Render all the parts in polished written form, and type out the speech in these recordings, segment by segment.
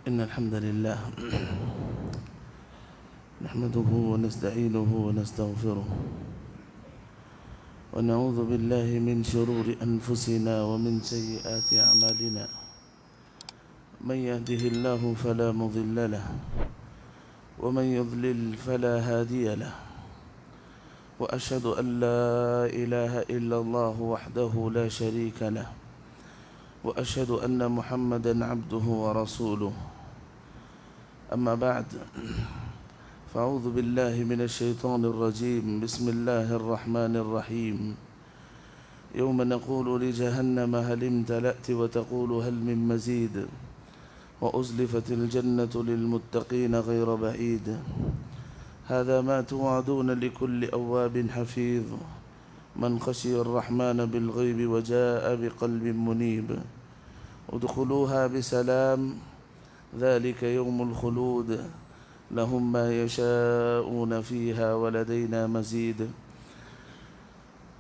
إن الحمد لله نحمده ونستعينه ونستغفره ونعوذ بالله من شرور أنفسنا ومن سيئات أعمالنا. من يهده الله فلا مضل له ومن يضلل فلا هادي له. وأشهد أن لا إله إلا الله وحده لا شريك له وأشهد أن محمدًا عبده ورسوله. أما بعد، فأعوذ بالله من الشيطان الرجيم. بسم الله الرحمن الرحيم. يوم نقول لجهنم هل امتلأت وتقول هل من مزيد وأزلفت الجنة للمتقين غير بعيد. هذا ما توعدون لكل أواب حفيظ من خشي الرحمن بالغيب وجاء بقلب منيب. ادخلوها بسلام ذلك يوم الخلود لهم ما يشاءون فيها ولدينا مزيد.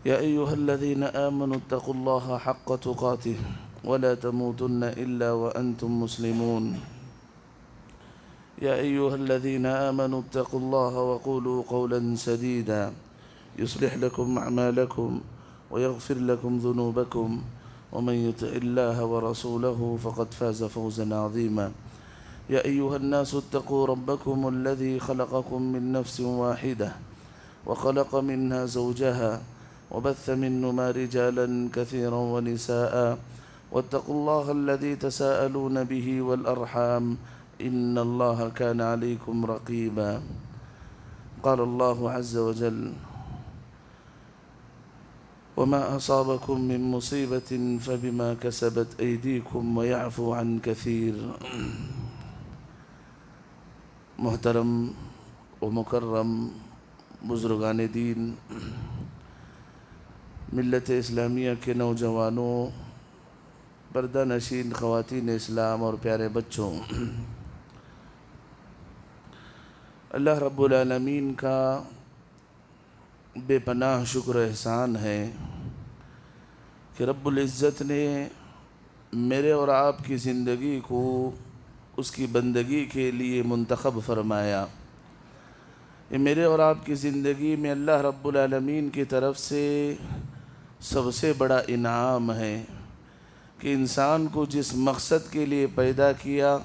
يا أيها الذين آمنوا اتقوا الله حق تقاته ولا تموتن إلا وأنتم مسلمون. يا أيها الذين آمنوا اتقوا الله وقولوا قولا سديدا يصلح لكم أعمالكم ويغفر لكم ذنوبكم ومن يطع الله ورسوله فقد فاز فوزا عظيما. يا أيها الناس اتقوا ربكم الذي خلقكم من نفس واحدة وخلق منها زوجها وبث منهما رجالا كثيرا ونساء واتقوا الله الذي تساءلون به والأرحام إن الله كان عليكم رقيبا. قال الله عز وجل: وما أصابكم من مصيبة فبما كسبت أيديكم ويعفو عن كثير. محترم و مکرم بزرگان دین، ملت اسلامیہ کے نوجوانوں، پردہ نشین خواتین اسلام اور پیارے بچوں، اللہ رب العالمین کا بے پناہ شکر و احسان ہے کہ رب العزت نے میرے اور آپ کی زندگی کو اس کی بندگی کے لیے منتخب فرمایا۔ یہ میرے اور آپ کی زندگی میں اللہ رب العالمین کی طرف سے سب سے بڑا انعام ہے کہ انسان کو جس مقصد کے لیے پیدا کیا،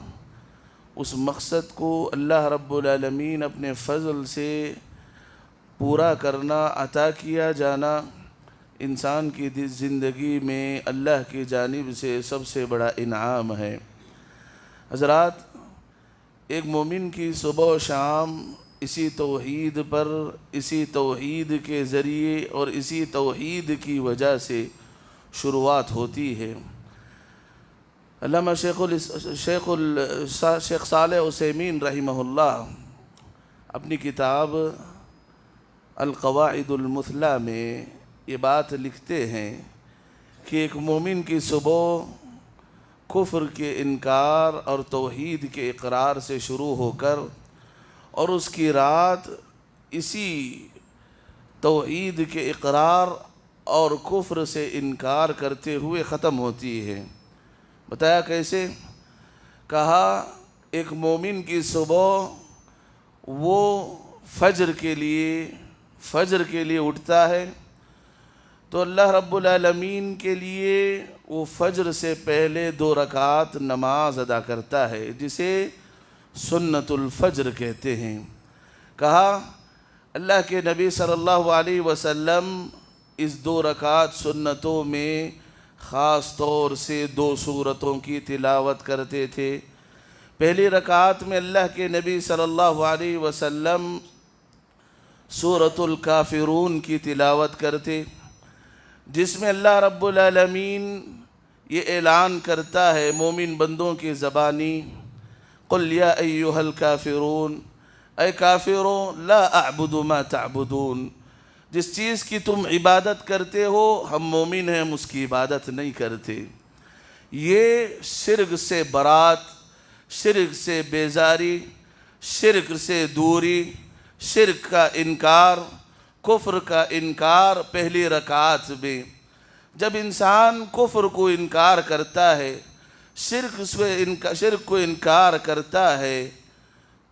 اس مقصد کو اللہ رب العالمین اپنے فضل سے پورا کرنا، عطا کیا جانا، انسان کی زندگی میں اللہ کی جانب سے سب سے بڑا انعام ہے۔ حضرات، ایک مومن کی صبح و شام اسی توحید پر، اسی توحید کے ذریعے اور اسی توحید کی وجہ سے شروعات ہوتی ہے۔ علامہ شیخ صالح عثیمین رحمہ اللہ اپنی کتاب القواعد المثلیٰ میں یہ بات لکھتے ہیں کہ ایک مومن کی صبح کفر کے انکار اور توحید کے اقرار سے شروع ہو کر اور اس کی رات اسی توحید کے اقرار اور کفر سے انکار کرتے ہوئے ختم ہوتی ہے۔ بتایا کیسے؟ کہا ایک مومن کی صبح وہ فجر کے لیے اٹھتا ہے تو اللہ رب العالمین کے لیے وہ فجر سے پہلے 2 رکعات نماز ادا کرتا ہے، جسے سنت الفجر کہتے ہیں۔ کہا اللہ کے نبی صلی اللہ علیہ وسلم اس 2 رکعات سنتوں میں خاص طور سے 2 سورتوں کی تلاوت کرتے تھے۔ پہلی رکعت میں اللہ کے نبی صلی اللہ علیہ وسلم سورۃ الکافرون کی تلاوت کرتے، جس میں اللہ رب العالمین یہ اعلان کرتا ہے مومن بندوں کی زبانی: قل یا ایہا الکافرون، اے کافروں، لا اعبد ما تعبدون، جس چیز کی تم عبادت کرتے ہو ہم مومن ہیں، ہم اس کی عبادت نہیں کرتے۔ یہ شرک سے برات، شرک سے بیزاری، شرک سے دوری، شرک کا انکار، کفر کا انکار پہلی رکعت میں۔ جب انسان کفر کو انکار کرتا ہے شرک کو انکار کرتا ہے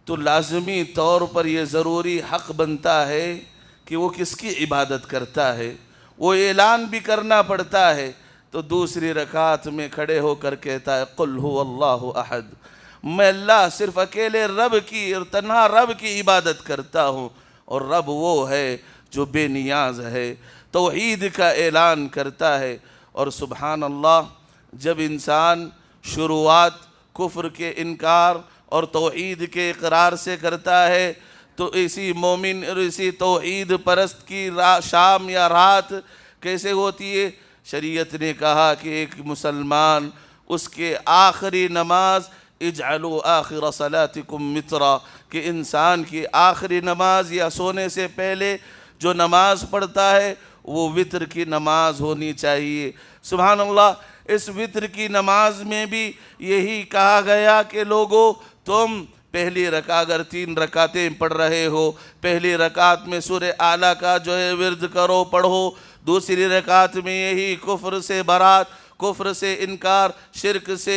تو لازمی طور پر یہ ضروری حق بنتا ہے کہ وہ کس کی عبادت کرتا ہے، وہ اعلان بھی کرنا پڑتا ہے۔ تو دوسری رکعت میں کھڑے ہو کر کہتا ہے قل هو اللہ احد، میں اللہ صرف اکیلے رب کی اور تنہا رب کی عبادت کرتا ہوں، اور رب وہ ہے جو بے نیاز ہے، توحید کا اعلان کرتا ہے۔ اور سبحان اللہ، جب انسان شروعات کفر کے انکار اور توحید کے اقرار سے کرتا ہے تو اسی مومن اور اسی توحید پرست کی شام یا رات کیسے ہوتی ہے؟ شریعت نے کہا کہ ایک مسلمان اس کے آخری نماز اجعلوا آخر صلاتکم مترا، کہ انسان کی آخری نماز یا سونے سے پہلے جو نماز پڑھتا ہے وہ وتر کی نماز ہونی چاہیے۔ سبحان اللہ، اس وتر کی نماز میں بھی یہی کہا گیا کہ لوگو تم پہلی رکعت اگر 3 رکعتیں پڑھ رہے ہو، پہلی رکعت میں سورہ اعلیٰ کا جو ہے ورد کرو، پڑھو، دوسری رکعت میں یہی کفر سے برات، کفر سے انکار،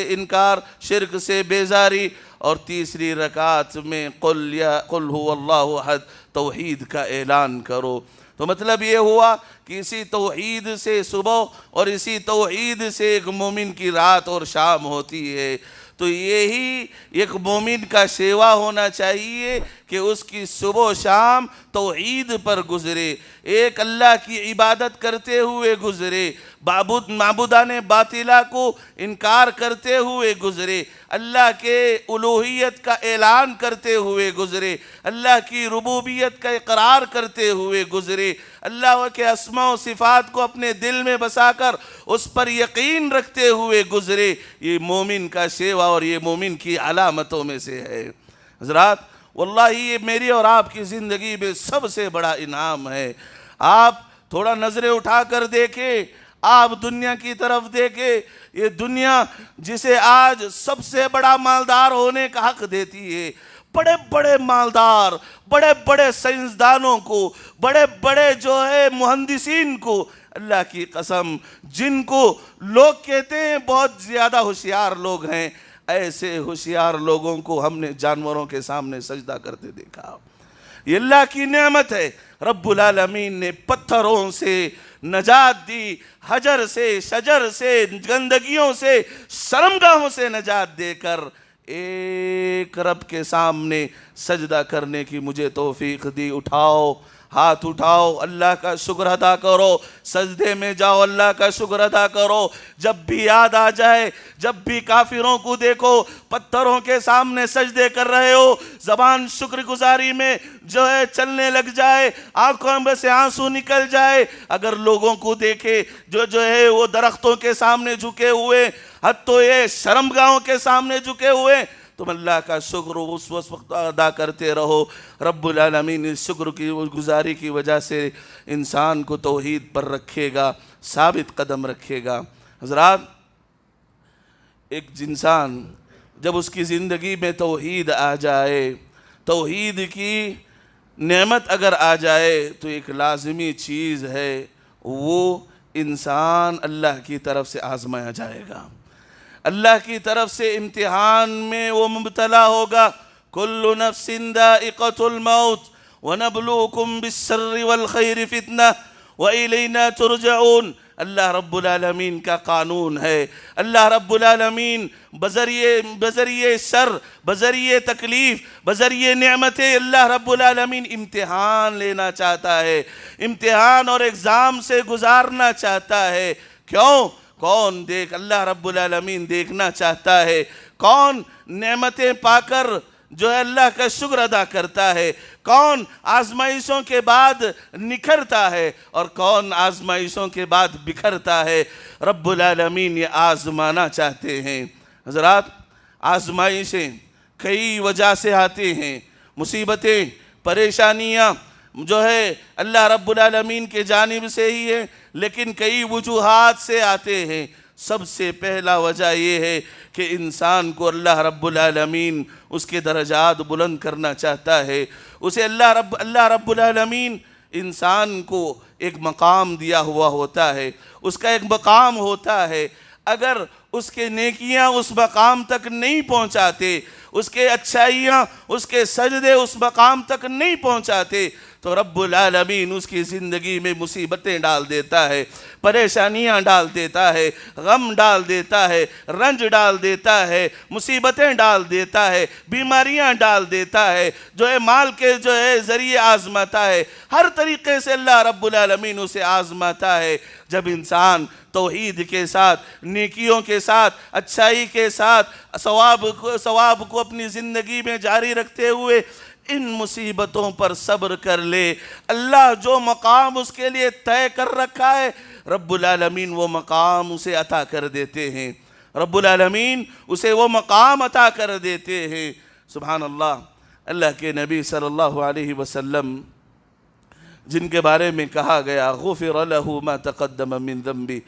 انکار، شرک سے بیزاری، اور تیسری رکعت میں قل هو اللہ احد، توحید کا اعلان کرو۔ تو مطلب یہ ہوا کہ اسی توحید سے صبح اور اسی توحید سے ایک مومن کی رات اور شام ہوتی ہے۔ تو یہی ایک مومن کا شیوا ہونا چاہیے کہ اس کی صبح و شام توحید پر گزرے، ایک اللہ کی عبادت کرتے ہوئے گزرے، معبودان باطلہ کو انکار کرتے ہوئے گزرے، اللہ کے الوہیت کا اعلان کرتے ہوئے گزرے، اللہ کی ربوبیت کا اقرار کرتے ہوئے گزرے، اللہ کے اسماء و صفات کو اپنے دل میں بسا کر اس پر یقین رکھتے ہوئے گزرے۔ یہ مومن کا شیوا اور یہ مومن کی علامتوں میں سے ہے۔ حضرات، واللہ یہ میری اور آپ کی زندگی میں سب سے بڑا انعام ہے۔ آپ تھوڑا نظریں اٹھا کر دیکھیں، آپ دنیا کی طرف دیکھیں، یہ دنیا جسے آج سب سے بڑا مالدار ہونے کا حق دیتی ہے، بڑے بڑے مالدار، بڑے بڑے سائنسدانوں کو، بڑے بڑے جو ہے مہندسین کو، اللہ کی قسم جن کو لوگ کہتے ہیں بہت زیادہ ہوشیار لوگ ہیں، ایسے ہوشیار لوگوں کو ہم نے جانوروں کے سامنے سجدہ کرتے دیکھا۔ یہ اللہ کی نعمت ہے۔ رب العالمین نے پتھروں سے نجات دی، حجر سے، شجر سے، گندگیوں سے، شرمگاہوں سے نجات دے کر ایک رب کے سامنے سجدہ کرنے کی مجھے توفیق دی۔ اٹھاؤ، ہاتھ اٹھاؤ، اللہ کا شکر ادا کرو، سجدے میں جاؤ، اللہ کا شکر ادا کرو۔ جب بھی یاد آ جائے، جب بھی کافروں کو دیکھو پتھروں کے سامنے سجدے کر رہے ہو، زبان شکر گزاری میں جو ہے چلنے لگ جائے، آنکھوں میں سے آنسو نکل جائے، اگر لوگوں کو دیکھے جو ہے وہ درختوں کے سامنے جھکے ہوئے، حتیٰ یہ شرمگاہوں کے سامنے جھکے ہوئے، تم اللہ کا شکر اس وقت ادا کرتے رہو۔ رب العالمین اس شکر کی گزاری کی وجہ سے انسان کو توحید پر رکھے گا، ثابت قدم رکھے گا۔ حضرات، ایک انسان جب اس کی زندگی میں توحید آ جائے، توحید کی نعمت اگر آ جائے تو ایک لازمی چیز ہے، وہ انسان اللہ کی طرف سے آزمایا جائے گا، اللہ کی طرف سے امتحان میں وہ مبتلا ہوگا۔ کل نفس ذائقۃ الموت ونبلوکم بالشر والخیر فتنہ وإلینا ترجعون، اللہ رب العالمین کا قانون ہے۔ اللہ رب العالمین بذریعے شر، بذریعے تکلیف، بذریعے نعمتیں اللہ رب العالمین امتحان لینا چاہتا ہے، امتحان اور ایگزام سے گزارنا چاہتا ہے۔ کیوں؟ کون اللہ رب العالمین دیکھنا چاہتا ہے کون نعمتیں پا کر جو ہے اللہ کا شکر ادا کرتا ہے، کون آزمائشوں کے بعد نکھرتا ہے اور کون آزمائشوں کے بعد بکھرتا ہے۔ رب العالمین یہ آزمانا چاہتے ہیں۔ حضرات، آزمائشیں کئی وجہ سے آتے ہیں، مصیبتیں، پریشانیاں جو ہے اللہ رب العالمین کے جانب سے ہی ہے، لیکن کئی وجوہات سے آتے ہیں۔ سب سے پہلا وجہ یہ ہے کہ انسان کو اللہ رب العالمین اس کے درجات بلند کرنا چاہتا ہے۔ اسے اللہ رب العالمین انسان کو ایک مقام دیا ہوا ہوتا ہے، اس کا ایک مقام ہوتا ہے۔ اگر اس کے نیکیاں اس مقام تک نہیں پہنچاتے، اس کے اچھائیاں، اس کے سجدے اس مقام تک نہیں پہنچاتے، تو رب العالمین اس کی زندگی میں مصیبتیں ڈال دیتا ہے، پریشانیاں ڈال دیتا ہے، غم ڈال دیتا ہے، رنج ڈال دیتا ہے، مصیبتیں ڈال دیتا ہے، بیماریاں ڈال دیتا ہے، جو ہے مال کے جو ہے ذریعے آزماتا ہے، ہر طریقے سے اللہ رب العالمین اسے آزماتا ہے۔ جب انسان توحید کے ساتھ، نیکیوں کے ساتھ، اچھائی کے ساتھ، ثواب کو اپنی زندگی میں جاری رکھتے ہوئے ان مصیبتوں پر صبر کر لے، اللہ جو مقام اس کے لیے طے کر رکھا ہے، رب العالمین وہ مقام اسے عطا کر دیتے ہیں، رب العالمین اسے وہ مقام عطا کر دیتے ہیں۔ سبحان اللہ۔ اللہ کے نبی صلی اللہ علیہ وسلم جن کے بارے میں کہا گیا غفر له ما تقدم من ذنبی،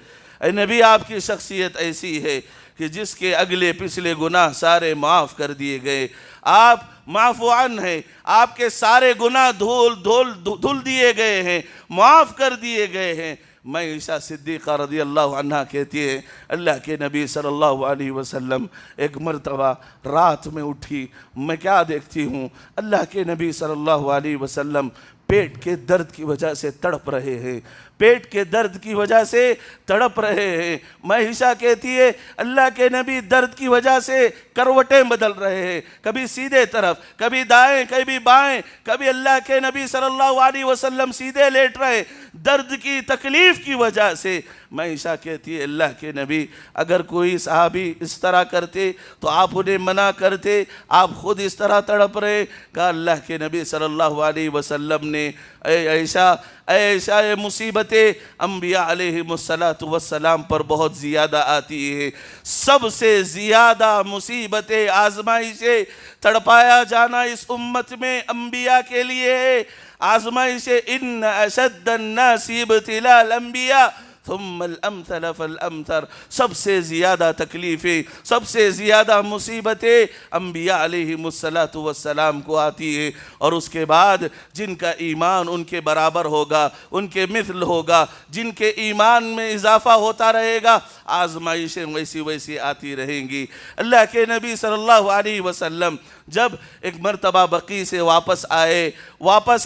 اے نبی آپ کی شخصیت ایسی ہے کہ جس کے اگلے پچھلے گناہ سارے معاف کر دیے گئے، آپ معفو عنہ ہیں، آپ کے سارے گناہ دھل دیے گئے ہیں، معاف کر دیے گئے ہیں۔ عائشہ صدیقہ رضی اللہ عنہ کہتی ہے اللہ کے نبی صلی اللہ علیہ وسلم ایک مرتبہ رات میں اٹھی، میں کیا دیکھتی ہوں، اللہ کے نبی صلی اللہ علیہ وسلم پیٹ کے درد کی وجہ سے تڑپ رہے ہیں، پیٹ کے درد کی وجہ سے تڑپ رہے ہیں۔ عائشہ کہتی ہے اللہ کے نبی درد کی وجہ سے کروٹیں بدل رہے ہیں، کبھی سیدھے طرف، کبھی دائیں، کبھی بائیں، کبھی اللہ کے نبی صلی اللہ علیہ وسلم سیدھے لیٹ رہے، درد کی تکلیف کی وجہ سے۔ عائشہ کہتی ہے اللہ کے نبی اگر کوئی صحابی اس طرح کرتے تو آپ انہیں منع کرتے، آپ خود اس طرح تڑپ رہے۔ کہا اللہ کے نبی صلی اللہ علیہ وسلم نے اے عائشہ یہ مصیبتیں انبیاء علیہ السلام پر بہت زیادہ آتی ہیں، سب سے زیادہ مصیبتیں، آزمائشیں، تڑپایا جانا اس امت میں انبیاء کے لیے ہے۔ آزمائشیں ان اشد الناس ابتلاء الانبیاء ثم الامثل فالامثل، سب سے زیادہ تکلیفیں، سب سے زیادہ مصیبتیں انبیاء علیہ السلام کو آتی ہیں، اور اس کے بعد جن کا ایمان ان کے برابر ہوگا، ان کے مثل ہوگا، جن کے ایمان میں اضافہ ہوتا رہے گا، آزمائشیں ویسی ویسی آتی رہیں گی۔ اللہ کے نبی صلی اللہ علیہ وسلم جب ایک مرتبہ بقیع سے واپس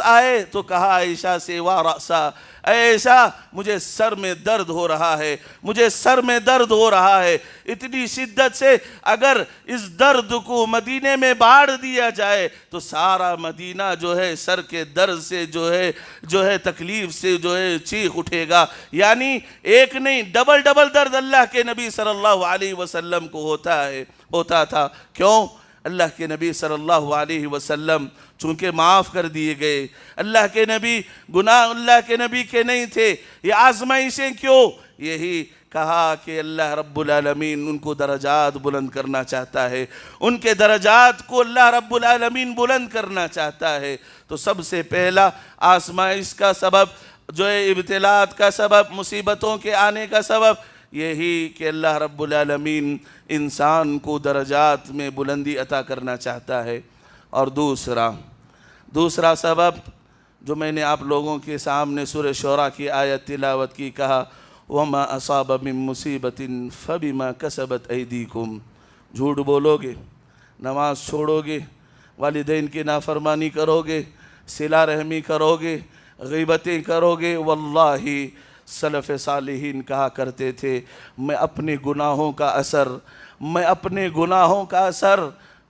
آئے تو کہا عائشہ سے وارأسا، اے عائشہ مجھے سر میں درد ہو رہا ہے، مجھے سر میں درد ہو رہا ہے اتنی شدت سے، اگر اس درد کو مدینے میں باڑ دیا جائے تو سارا مدینہ جو ہے سر کے درد سے جو ہے تکلیف سے جو ہے چیخ اٹھے گا۔ یعنی ایک نہیں ڈبل درد اللہ کے نبی صلی اللہ علیہ وسلم کو ہوتا تھا۔ کیوں؟ اللہ کے نبی صلی اللہ علیہ وسلم چونکہ معاف کر دیے گئے، اللہ کے نبی گناہ اللہ کے نبی کے نہیں تھے، یہ آزمائشیں کیوں؟ یہی کہا کہ اللہ رب العالمین ان کو درجات بلند کرنا چاہتا ہے، ان کے درجات کو اللہ رب العالمین بلند کرنا چاہتا ہے۔ تو سب سے پہلا آزمائش کا سبب جو ہے، ابتلاءات کا سبب، مصیبتوں کے آنے کا سبب یہی کہ اللہ رب العالمین انسان کو درجات میں بلندی عطا کرنا چاہتا ہے۔ اور دوسرا سبب جو میں نے آپ لوگوں کے سامنے سورہ شعراء کی آیت تلاوت کی، کہا وَمَا أَصَابَ مِن مُّصِيبَةٍ فَبِمَا كَسَبَتْ أَيْدِيكُمْ، جھوٹ بولو گے، نماز چھوڑو گے، والدین کی نافرمانی کرو گے، صلہ رحمی کرو گے، غیبتیں کرو گے، واللہ سلف صالحین کہا کرتے تھے میں اپنے گناہوں کا اثر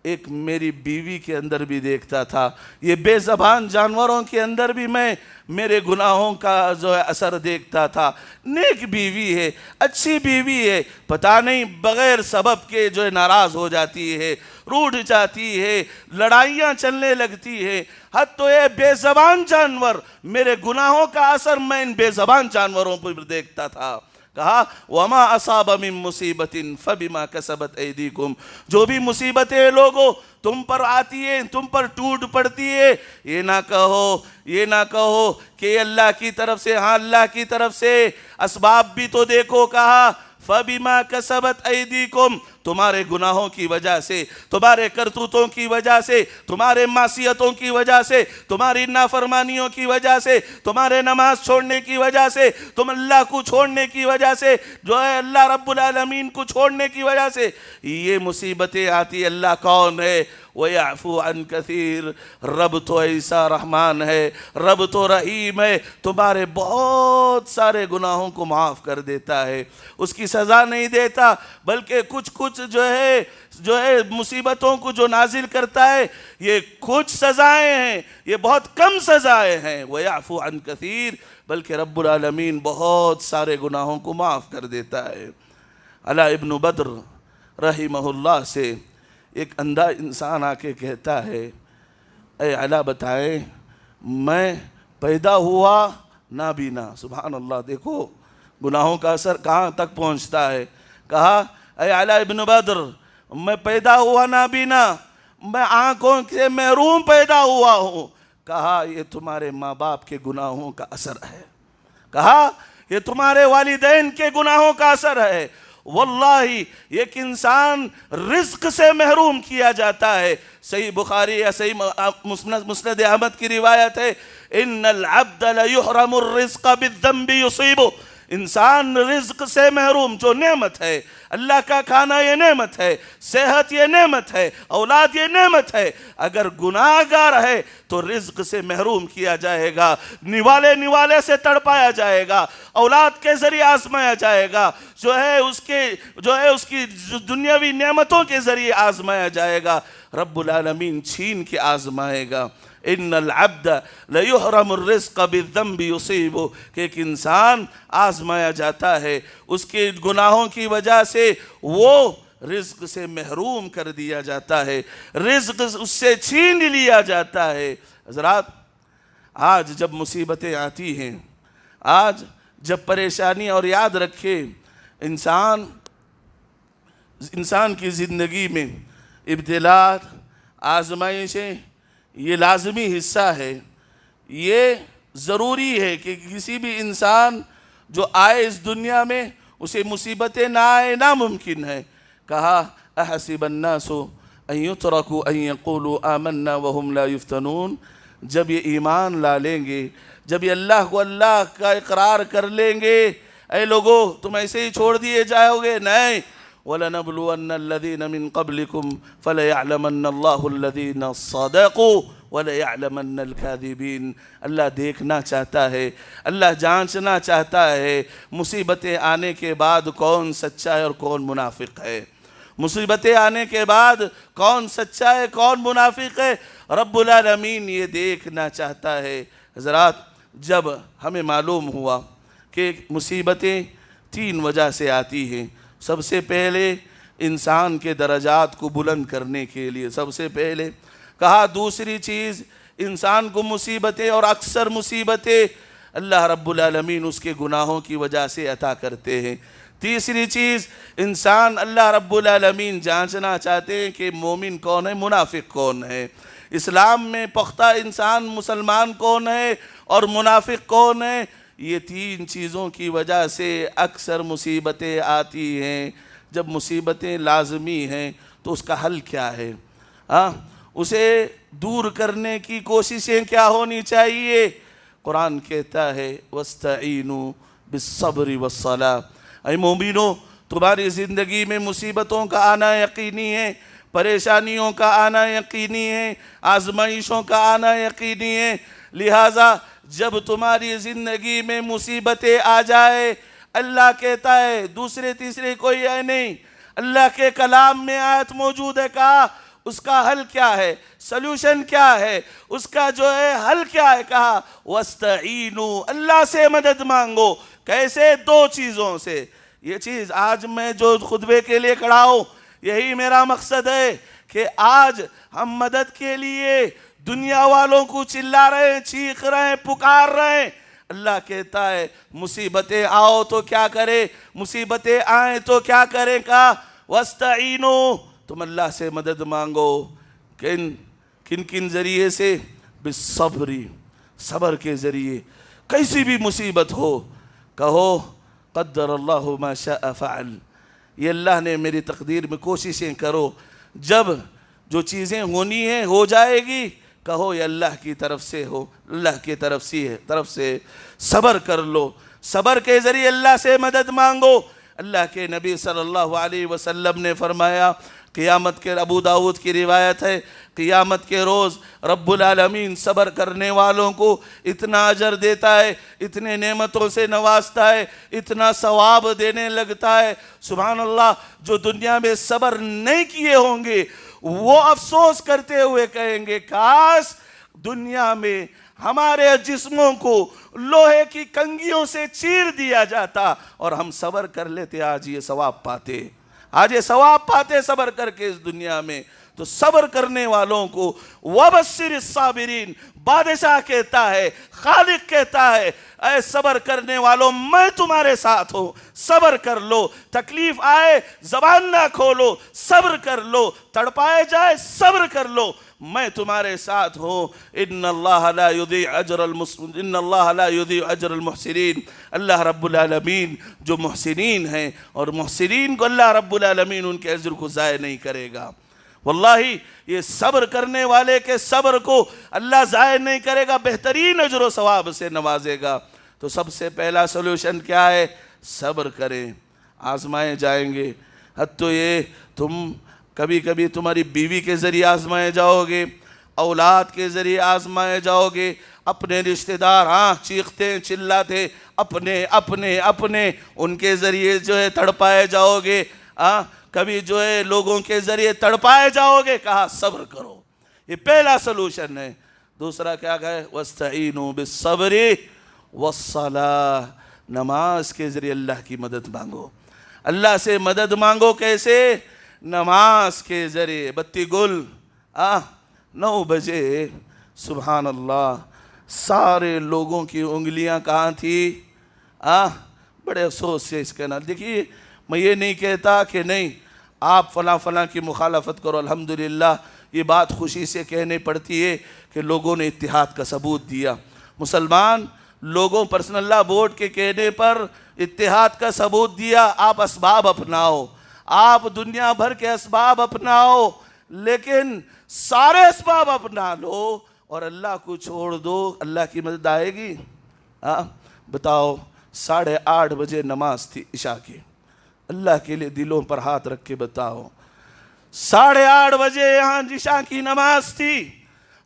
ایک میری بیوی کے اندر بھی دیکھتا تھا، یہ بے زبان جانوروں کے اندر بھی میں میرے گناہوں کا جو ہے اثر دیکھتا تھا۔ نیک بیوی ہے، اچھی بیوی ہے، پتہ نہیں بغیر سبب کے جو ہے ناراض ہو جاتی ہے، روٹھ جاتی ہے، لڑائیاں چلنے لگتی ہے، حد تو یہ بے زبان جانور، میرے گناہوں کا اثر میں ان بے زبان جانوروں پر دیکھتا تھا۔ کہا وَمَا أَصَابَ مِن مُّصِيبَةٍ فَبِمَا كَسَبَتْ أَيْدِيكُمْ، جو بھی مصیبتیں لوگوں تم پر آتی ہیں، تم پر ٹوٹ پڑتی ہے، یہ نہ کہو کہ اللہ کی طرف سے، ہاں اللہ کی طرف سے، اسباب بھی تو دیکھو، کہا فَبِمَا كَسَبَتْ أَيْدِيكُمْ، تمہارے گناہوں کی وجہ سے، تمہارے کرتوتوں کی وجہ سے، تمہارے معصیتوں کی وجہ سے، تمہاری نافرمانیوں کی وجہ سے، تمہارے نماز چھوڑنے کی وجہ سے، تم اللہ کو چھوڑنے کی وجہ سے، جو ہے اللہ رب العالمین کو چھوڑنے کی وجہ سے یہ مصیبتیں آتی۔ اللہ کون ہے؟ وَيَعْفُو عَنْ كَثِيرٍ، رب تو ایسا رحمان ہے، رب تو رحیم ہے، تمہارے بہت سارے گناہوں کو معاف کر دیتا ہے، اس کی سزا نہیں دیتا، بلکہ کچھ جو ہے مصیبتوں کو جو نازل کرتا ہے یہ کچھ سزائیں ہیں، یہ بہت کم سزائیں ہیں۔ وَيَعْفُو عَنْ كَثِيرٍ، بلکہ رب العالمین بہت سارے گناہوں کو معاف کر دیتا ہے۔ علا ابن بدر رحمہ اللہ سے ایک اندھا انسان آ کے کہتا ہے، اے علا بتائیں میں پیدا ہوا نابینا۔ سبحان اللہ، دیکھو گناہوں کا اثر کہاں تک پہنچتا ہے۔ کہا اے علا ابن بدر میں پیدا ہوا نابینا، میں آنکھوں سے محروم پیدا ہوا ہوں۔ کہا یہ تمہارے ماں باپ کے گناہوں کا اثر ہے، کہا یہ تمہارے والدین کے گناہوں کا اثر ہے۔ واللہ ایک انسان رزق سے محروم کیا جاتا ہے۔ صحیح بخاری یا صحیح مسند احمد کی روایت ہے، ان العبد لیحرم الرزق بالذنب یصیبہ، انسان رزق سے محروم، جو نعمت ہے اللہ کا کھانا یہ نعمت ہے، صحت یہ نعمت ہے، اولاد یہ نعمت ہے، اگر گناہگار ہے تو رزق سے محروم کیا جائے گا، نوالے سے تڑپایا جائے گا، اولاد کے ذریعے آزمایا جائے گا، جو ہے اس کی دنیاوی نعمتوں کے ذریعے آزمایا جائے گا، رب العالمین چھین کے آزمائے گا۔ ان العبد لیحرم الرزق بالذنب یصیبہ، کہ ایک انسان آزمایا جاتا ہے، اس کے گناہوں کی وجہ سے وہ رزق سے محروم کر دیا جاتا ہے، رزق اس سے چھین لیا جاتا ہے۔ حضرات آج جب مصیبتیں آتی ہیں، آج جب پریشانی، اور یاد رکھے انسان کی زندگی میں ابتلاءات، آزمائشیں یہ لازمی حصہ ہے، یہ ضروری ہے کہ کسی بھی انسان جو آئے اس دنیا میں اسے مصیبتیں نہ آئے ناممکن ہے۔ کہا احسب الناس ان یترکوا ان یقولوا آمنا وهم لا یفتنون، جب یہ ایمان لا لیں گے، جب یہ اللہ کو اللہ کا اقرار کر لیں گے، اے لوگو تم ایسے ہی چھوڑ دیے جاؤ گے؟ نہیں، وَلَنَبْلُوَنَّ الَّذِينَ مِن قَبْلِكُمْ فَلَيَعْلَمَنَّ اللَّهُ الَّذِينَ صَدَقُوا وَلَيَعْلَمَنَّ الْكَاذِبِينَ۔ اللہ دیکھنا چاہتا ہے، اللہ جانچنا چاہتا ہے مصیبتیں آنے کے بعد کون سچا ہے اور کون منافق ہے، مصیبتیں آنے کے بعد کون سچا ہے کون منافق ہے، رب العالمین یہ دیکھنا چاہتا ہے۔ حضرات جب ہمیں معلوم ہوا کہ مصیبتیں 3 وجہ سے آتی ہیں، سب سے پہلے انسان کے درجات کو بلند کرنے کے لیے، سب سے پہلے کہا، دوسری چیز انسان کو مصیبتیں اور اکثر مصیبتیں اللہ رب العالمین اس کے گناہوں کی وجہ سے عطا کرتے ہیں، تیسری چیز انسان اللہ رب العالمین جانچنا چاہتے ہیں کہ مومن کون ہے منافق کون ہے، اسلام میں پختہ انسان مسلمان کون ہے اور منافق کون ہے۔ یہ 3 چیزوں کی وجہ سے اکثر مصیبتیں آتی ہیں۔ جب مصیبتیں لازمی ہیں تو اس کا حل کیا ہے؟ اسے دور کرنے کی کوششیں کیا ہونی چاہیے؟ قرآن کہتا ہے وَاسْتَعِینُوا بِالصَّبْرِ وَالصَّلَاةِ، اے مومنو تمہاری زندگی میں مصیبتوں کا آنا یقینی ہے، پریشانیوں کا آنا یقینی ہے، آزمائشوں کا آنا یقینی ہے، لہٰذا جب تمہاری زندگی میں مصیبتیں آ جائے، اللہ کہتا ہے دوسرے تیسرے کوئی ہے نہیں، اللہ کے کلام میں آیت موجود ہے، کہا اس کا حل کیا ہے، سلوشن کیا ہے، اس کا جو ہے حل کیا ہے، کہا وَاسْتَعِینُوا، اللہ سے مدد مانگو۔ کیسے؟ 2 چیزوں سے۔ یہ چیز آج میں جو خطبے کے لیے کھڑا ہوں، یہی میرا مقصد ہے کہ آج ہم مدد کے لیے دنیا والوں کو چلا رہے ہیں، چیخ رہے ہیں، پکار رہے ہیں۔ اللہ کہتا ہے مصیبتیں آؤ تو کیا کرے، مصیبتیں آئیں تو کیا کرے، کہا وَاسْتَعِینُوا، تم اللہ سے مدد مانگو۔ کن ذریعے سے؟ بالصبر، صبر کے ذریعے۔ کیسی بھی مصیبت ہو کہو قدر اللہ ما شاء فعل، یہ اللہ نے میری تقدیر میں کوششیں کرو، جب جو چیزیں ہونی ہیں ہو جائے گی، کہو یہ اللہ کی طرف سے ہو، اللہ کی طرف سے صبر کر لو، صبر کے ذریعے اللہ سے مدد مانگو۔ اللہ کے نبی صلی اللہ علیہ وسلم نے فرمایا، قیامت کے ابو داؤد کی روایت ہے، قیامت کے روز رب العالمین صبر کرنے والوں کو اتنا اجر دیتا ہے، اتنے نعمتوں سے نوازتا ہے، اتنا ثواب دینے لگتا ہے، سبحان اللہ۔ جو دنیا میں صبر نہیں کیے ہوں گے وہ افسوس کرتے ہوئے کہیں گے کاش دنیا میں ہمارے جسموں کو لوہے کی کنگھیوں سے چیر دیا جاتا اور ہم صبر کر لیتے، آج یہ ثواب پاتے، آج یہ ثواب پاتے صبر کر کے اس دنیا میں۔ تو صبر کرنے والوں کو وَبَشِّرِ الصَّابِرِينَ، بادشاہ کہتا ہے، خالق کہتا ہے، اے صبر کرنے والوں میں تمہارے ساتھ ہوں، صبر کر لو، تکلیف آئے زبان نہ کھولو، صبر کر لو، تڑپائے جائے صبر کر لو، میں تمہارے ساتھ ہوں۔ ان اللہ لا یضیع اجر المحسنین، اللہ رب العالمین جو محسنین ہیں اور محسنین کو اللہ رب العالمین ان کے اجر کو ضائع نہیں کرے گا۔ واللہ یہ صبر کرنے والے کے صبر کو اللہ ضائع نہیں کرے گا، بہترین اجر و ثواب سے نوازے گا۔ تو سب سے پہلا سلوشن کیا ہے؟ صبر کریں، آزمائے جائیں گے، حتیٰ یہ تم کبھی کبھی تمہاری بیوی کے ذریعے آزمائے جاؤ گے، اولاد کے ذریعے آزمائے جاؤ گے، اپنے رشتہ دار چیختے چلاتے اپنے ان کے ذریعے جو ہے تڑپائے جاؤ گے، کبھی جو ہے لوگوں کے ذریعے تڑپائے جاؤ گے، کہا صبر کرو، یہ پہلا سلوشن ہے۔ دوسرا کیا کہے؟ وَاسْتَعِينُوا بِالصَّبْرِ وَالصَّلَاةِ، نماز کے ذریعے اللہ کی مدد مانگو، اللہ سے مدد مانگو، کیسے؟ نماز کے ذریعے۔ بتی گل 9 بجے، سبحان اللہ، سارے لوگوں کی انگلیاں کہاں تھی؟ بڑے افسوس سے اس کے نام۔ دیکھیے میں یہ نہیں کہتا کہ نہیں آپ فلاں کی مخالفت کرو، الحمدللہ یہ بات خوشی سے کہنے پڑتی ہے کہ لوگوں نے اتحاد کا ثبوت دیا۔ مسلمان لوگوں پرسنل لا بورڈ کے کہنے پر اتحاد کا ثبوت دیا، آپ اسباب اپناؤ، آپ دنیا بھر کے اسباب اپناؤ، لیکن سارے اسباب اپنا لو اور اللہ کو چھوڑ دو، اللہ کی مدد آئے گی؟ بتاؤ، 8:30 بجے نماز تھی عشاء کی، اللہ کے لیے دلوں پر ہاتھ رکھ کے بتاؤ، 8:30 بجے یہاں عشاء کی نماز تھی،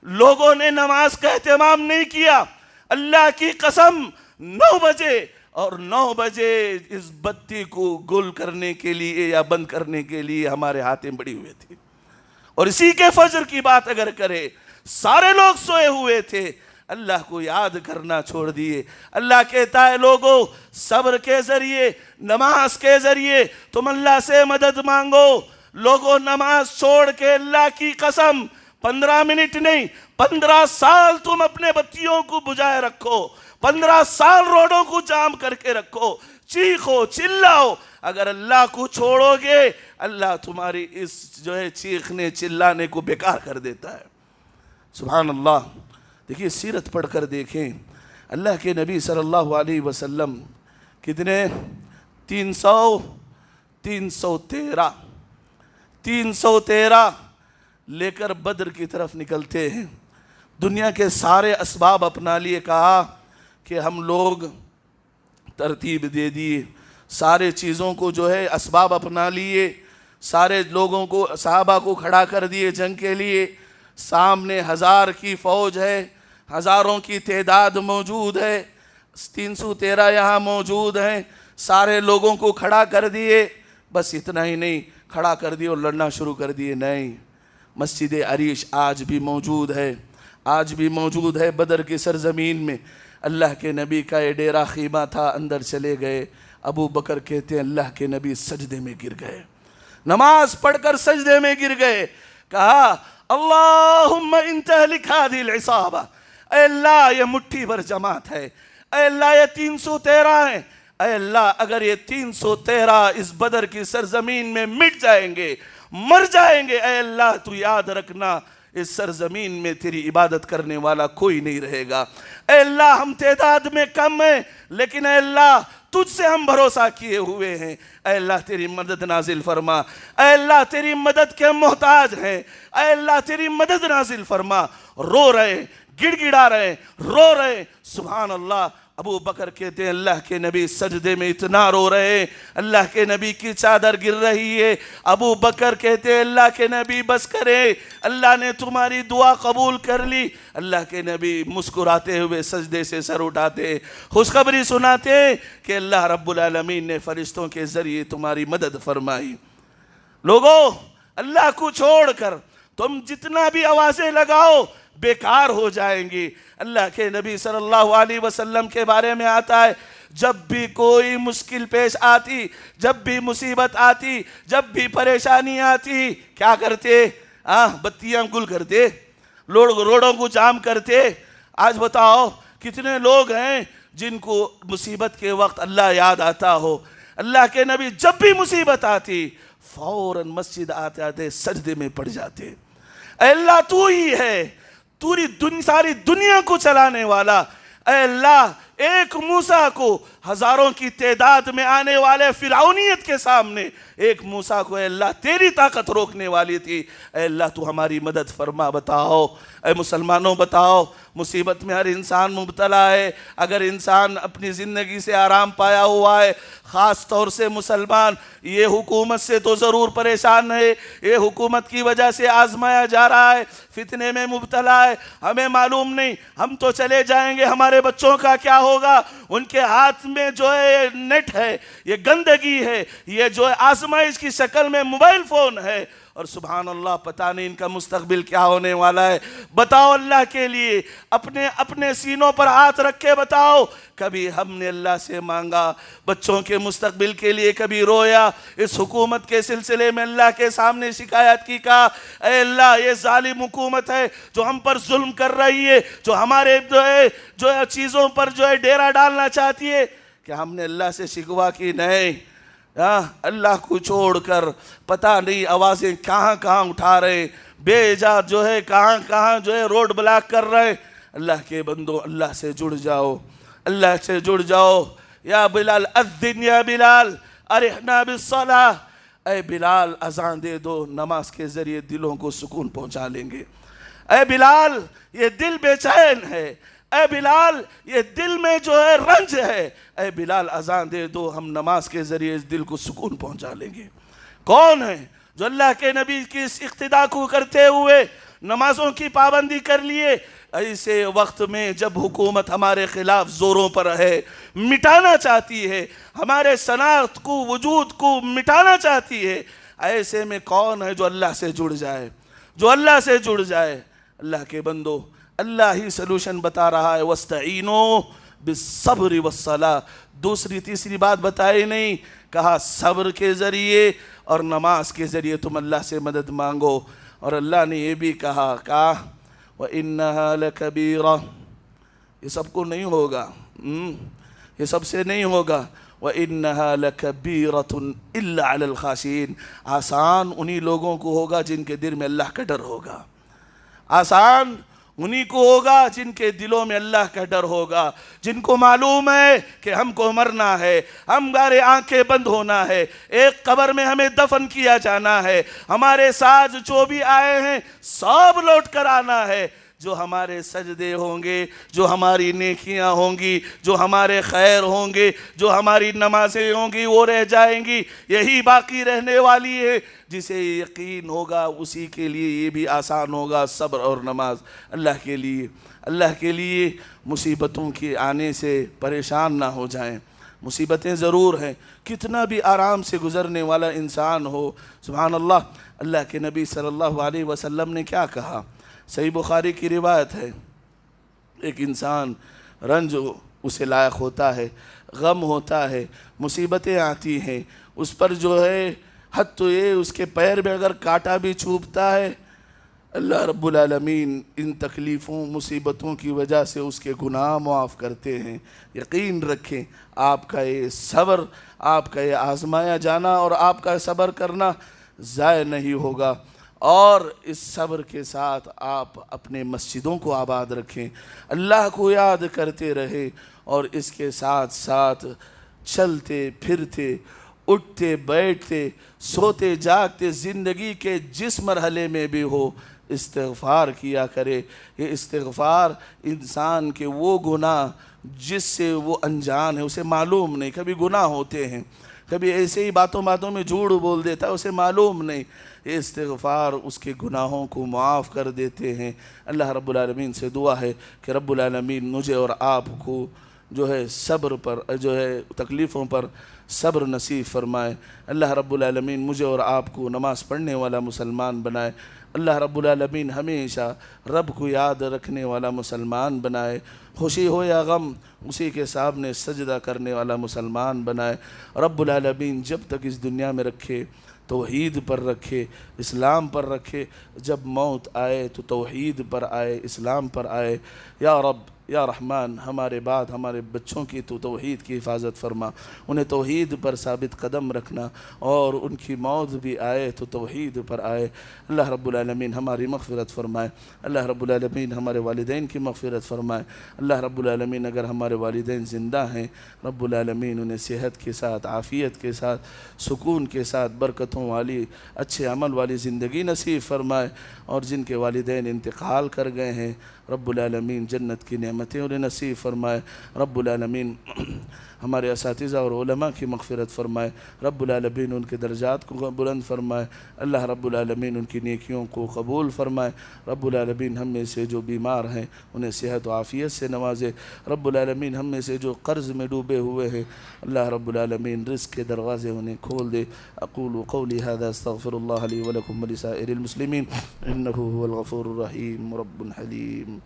لوگوں نے نماز کا اہتمام نہیں کیا، اللہ کی قسم 9 بجے، اور 9 بجے اس بتی کو گل کرنے کے لیے یا بند کرنے کے لیے ہمارے ہاتھیں بڑی ہوئے تھی۔ اور اسی کے فجر کی بات اگر کرے، سارے لوگ سوئے ہوئے تھے، اللہ کو یاد کرنا چھوڑ دیے۔ اللہ کہتا ہے لوگوں صبر کے ذریعے، نماز کے ذریعے تم اللہ سے مدد مانگو۔ لوگوں نماز چھوڑ کے اللہ کی قسم 15 منٹ نہیں 15 سال تم اپنے بتیوں کو بجھائے رکھو، 15 سال روڈوں کو جام کر کے رکھو، چیخو چلاؤ، اگر اللہ کو چھوڑو گے اللہ تمہاری اس جو ہے چیخنے چلانے کو بیکار کر دیتا ہے۔ سبحان اللہ۔ دیکھیے سیرت پڑھ کر دیکھیں، اللہ کے نبی صلی اللہ علیہ وسلم کتنے 313 لے کر بدر کی طرف نکلتے ہیں، دنیا کے سارے اسباب اپنا لیے، کہا کہ ہم لوگ ترتیب دے دیے، سارے چیزوں کو جو ہے اسباب اپنا لیے، سارے لوگوں کو صحابہ کو کھڑا کر دیے جنگ کے لیے، سامنے 1000 کی فوج ہے، ہزاروں کی تعداد موجود ہے، 313 یہاں موجود ہیں، سارے لوگوں کو کھڑا کر دیے، بس اتنا ہی نہیں کھڑا کر دیے اور لڑنا شروع کر دیے، نہیں، مسجد عریش آج بھی موجود ہے، آج بھی موجود ہے بدر کی سرزمین میں۔ اللہ کے نبی کا یہ ڈیرہ خیمہ تھا، اندر چلے گئے، ابو بکر کہتے ہیں اللہ کے نبی سجدے میں گر گئے، نماز پڑھ کر سجدے میں گر گئے، کہا اللہم ان تہلک هذه العصابہ، اے اللہ یہ مٹھی بھر جماعت ہے، اے اللہ یہ 313 ہیں، اے اللہ اگر یہ 313 اس بدر کی سرزمین میں مٹ جائیں گے، مر جائیں گے، اے اللہ تو یاد رکھنا اس سرزمین میں تیری عبادت کرنے والا کوئی نہیں رہے گا، اے اللہ ہم تعداد میں کم ہیں لیکن اے اللہ تجھ سے ہم بھروسہ کیے ہوئے ہیں، اے اللہ تیری مدد نازل فرما، اے اللہ تیری مدد کے محتاج ہیں، اے اللہ تیری مدد نازل فرما۔ رو رہے، گڑ گڑا رہے، رو رہے، سبحان اللہ۔ ابو بکر کہتے ہیں اللہ کے نبی سجدے میں اتنا رو رہے ہیں، اللہ کے نبی کی چادر گر رہی ہے۔ ابو بکر کہتے ہیں اللہ کے نبی بس کرے، اللہ نے تمہاری دعا قبول کر لی۔ اللہ کے نبی مسکراتے ہوئے سجدے سے سر اٹھاتے، خوشخبری سناتے کہ اللہ رب العالمین نے فرشتوں کے ذریعے تمہاری مدد فرمائی۔ لوگوں، اللہ کو چھوڑ کر تم جتنا بھی آوازیں لگاؤ بیکار ہو جائیں گی۔ اللہ کے نبی صلی اللہ علیہ وسلم کے بارے میں آتا ہے، جب بھی کوئی مشکل پیش آتی، جب بھی مصیبت آتی، جب بھی پریشانی آتی، کیا کرتے؟ بتیاں گل کرتے، روڈوں کو جام کرتے۔ آج بتاؤ کتنے لوگ ہیں جن کو مصیبت کے وقت اللہ یاد آتا ہو؟ اللہ کے نبی جب بھی مصیبت آتی فوراً مسجد آتے سجدے میں پڑ جاتے۔ اے اللہ تو ہی ہے، ساری دنیا کو چلانے والا۔ اے اللہ ایک موسیٰ کو ہزاروں کی تعداد میں آنے والے فرعونیت کے سامنے ایک موسیٰ کو اے اللہ تیری طاقت روکنے والی تھی۔ اے اللہ تو ہماری مدد فرما۔ بتاؤ اے مسلمانوں، بتاؤ مصیبت میں ہر انسان مبتلا ہے۔ اگر انسان اپنی زندگی سے آرام پایا ہوا ہے، خاص طور سے مسلمان، یہ حکومت سے تو ضرور پریشان ہے، یہ حکومت کی وجہ سے آزمایا جا رہا ہے، فتنے میں مبتلا ہے۔ ہمیں معلوم نہیں ہم تو چلے جائیں گے، ہمارے بچوں کا کیا ہوگا؟ ان کے ہاتھ میں جو ہے نیٹ ہے، یہ گندگی ہے، یہ جو ہے آزمائش کی شکل میں موبائل فون ہے، اور سبحان اللہ پتہ نہیں ان کا مستقبل کیا ہونے والا ہے۔ بتاؤ اللہ کے لیے اپنے سینوں پر ہاتھ رکھ کے بتاؤ، کبھی ہم نے اللہ سے مانگا بچوں کے مستقبل کے لیے؟ کبھی رویا اس حکومت کے سلسلے میں اللہ کے سامنے شکایت کی؟ کہا اے اللہ یہ ظالم حکومت ہے جو ہم پر ظلم کر رہی ہے، جو ہمارے جو ہے چیزوں پر جو ہے ڈیرا ڈالنا چاہتی ہے؟ کہ ہم نے اللہ سے شکوہ کی؟ نہیں۔ اللہ کو چھوڑ کر پتہ نہیں آوازیں کہاں کہاں اٹھا رہے، بے جا جو ہے کہاں کہاں جو ہے روڈ بلاک کر رہے۔ اللہ کے بندو اللہ سے جڑ جاؤ، اللہ سے جڑ جاؤ۔ یا بلال اذن، یا بلال ارحنا بالصلاة، اے بلال اذان دے دو، نماز کے ذریعے دلوں کو سکون پہنچا لیں گے۔ اے بلال یہ دل بے چین ہے، اے بلال یہ دل میں جو ہے رنج ہے، اے بلال اذان دے دو، ہم نماز کے ذریعے اس دل کو سکون پہنچا لیں گے۔ کون ہے جو اللہ کے نبی کی اس اقتداء کو کرتے ہوئے نمازوں کی پابندی کر لیے؟ ایسے وقت میں جب حکومت ہمارے خلاف زوروں پر ہے، مٹانا چاہتی ہے، ہمارے صنعت کو وجود کو مٹانا چاہتی ہے، ایسے میں کون ہے جو اللہ سے جڑ جائے، جو اللہ سے جڑ جائے؟ اللہ کے بندو اللہ ہی سلوشن بتا رہا ہے، وَاسْتَعِینُوا بِالصَّبْرِ وَالصَّلَاةِ۔ دوسری تیسری بات بتائی نہیں، کہا صبر کے ذریعے اور نماز کے ذریعے تم اللہ سے مدد مانگو۔ اور اللہ نے یہ بھی کہا وَإِنَّهَا لَكَبِيرَةٌ، یہ سب کو نہیں ہوگا، یہ سب سے نہیں ہوگا۔ وَإِنَّهَا لَكَبِيرَةٌ إِلَّا عَلَى الْخَاشِعِينَ، آسان انہی لوگوں کو ہوگا جن کے دل میں اللہ کا ڈر ہوگا، آسان انہی کو ہوگا جن کے دلوں میں اللہ کا ڈر ہوگا، جن کو معلوم ہے کہ ہم کو مرنا ہے، ہمارے آنکھیں بند ہونا ہے، ایک قبر میں ہمیں دفن کیا جانا ہے، ہمارے ساتھ جو بھی آئے ہیں سب لوٹ کر آنا ہے۔ جو ہمارے سجدے ہوں گے، جو ہماری نیکیاں ہوں گی، جو ہمارے خیر ہوں گے، جو ہماری نمازیں ہوں گی وہ رہ جائیں گی، یہی باقی رہنے والی ہے۔ جسے یقین ہوگا اسی کے لیے یہ بھی آسان ہوگا، صبر اور نماز۔ اللہ کے لیے مصیبتوں کے آنے سے پریشان نہ ہو جائیں۔ مصیبتیں ضرور ہیں، کتنا بھی آرام سے گزرنے والا انسان ہو، سبحان اللہ۔ اللہ کے نبی صلی اللہ علیہ وسلم نے کیا کہا؟ صحیح بخاری کی روایت ہے، ایک انسان رنج اسے لائق ہوتا ہے، غم ہوتا ہے، مصیبتیں آتی ہیں، اس پر جو ہے حد تو یہ اس کے پیر میں اگر کانٹا بھی چوبتا ہے، اللہ رب العالمین ان تکلیفوں مصیبتوں کی وجہ سے اس کے گناہ معاف کرتے ہیں۔ یقین رکھیں آپ کا یہ صبر، آپ کا یہ آزمایا جانا اور آپ کا صبر کرنا ضائع نہیں ہوگا۔ اور اس صبر کے ساتھ آپ اپنے مسجدوں کو آباد رکھیں، اللہ کو یاد کرتے رہیں، اور اس کے ساتھ ساتھ چلتے پھرتے اٹھتے بیٹھتے سوتے جاگتے زندگی کے جس مرحلے میں بھی ہو استغفار کیا کرے۔ یہ استغفار انسان کے وہ گناہ جس سے وہ انجان ہے اسے معلوم نہیں، کبھی گناہ ہوتے ہیں، کبھی ایسے ہی باتوں میں جھوٹ بول دیتا ہے اسے معلوم نہیں، یہ استغفار اس کے گناہوں کو معاف کر دیتے ہیں۔ اللہ رب العالمین سے دعا ہے کہ رب العالمین مجھے اور آپ کو جو ہے صبر پر تکلیفوں پر صبر نصیب فرمائے۔ اللہ رب العالمین مجھے اور آپ کو نماز پڑھنے والا مسلمان بنائے۔ اللہ رب العالمین ہمیشہ رب کو یاد رکھنے والا مسلمان بنائے، خوشی ہو یا غم اسی کے سامنے سجدہ کرنے والا مسلمان بنائے۔ رب العالمین جب تک اس دنیا میں رکھے توحید پر رکھے، اسلام پر رکھے، جب موت آئے تو توحید پر آئے، اسلام پر آئے۔ یا رب یا رحمان ہمارے بعد ہمارے بچوں کی تو توحید کی حفاظت فرما، انہیں توحید پر ثابت قدم رکھنا، اور ان کی موت بھی آئے تو توحید پر آئے۔ اللہ رب العالمین ہماری مغفرت فرمائے، اللہ رب العالمین ہمارے والدین کی مغفرت فرمائے۔ اللہ رب العالمین اگر ہمارے والدین زندہ ہیں رب العالمین انہیں صحت کے ساتھ، عافیت کے ساتھ، سکون کے ساتھ، برکتوں والی، اچھے عمل والی زندگی نصیب فرمائے، اور جن کے والدین انتقال کر گئے ہیں رب العالمین جنت کی نعمتیں انہیں نصیب فرمائے۔ رب العالمین ہمارے اساتذہ اور علماء کی مغفرت فرمائے، رب العالمین ان کے درجات کو بلند فرمائے، اللہ رب العالمین ان کی نیکیوں کو قبول فرمائے۔ رب العالمین ہم میں سے جو بیمار ہیں انہیں صحت و عافیت سے نوازے، رب العالمین ہم میں سے جو قرض میں ڈوبے ہوئے ہیں اللہ رب العالمین رزق کے دروازے انہیں کھول دے۔ اقول قولی هذا استغفر الله لي ولكم ولسائر المسلمين انه هو الغفور الرحيم رب حليم۔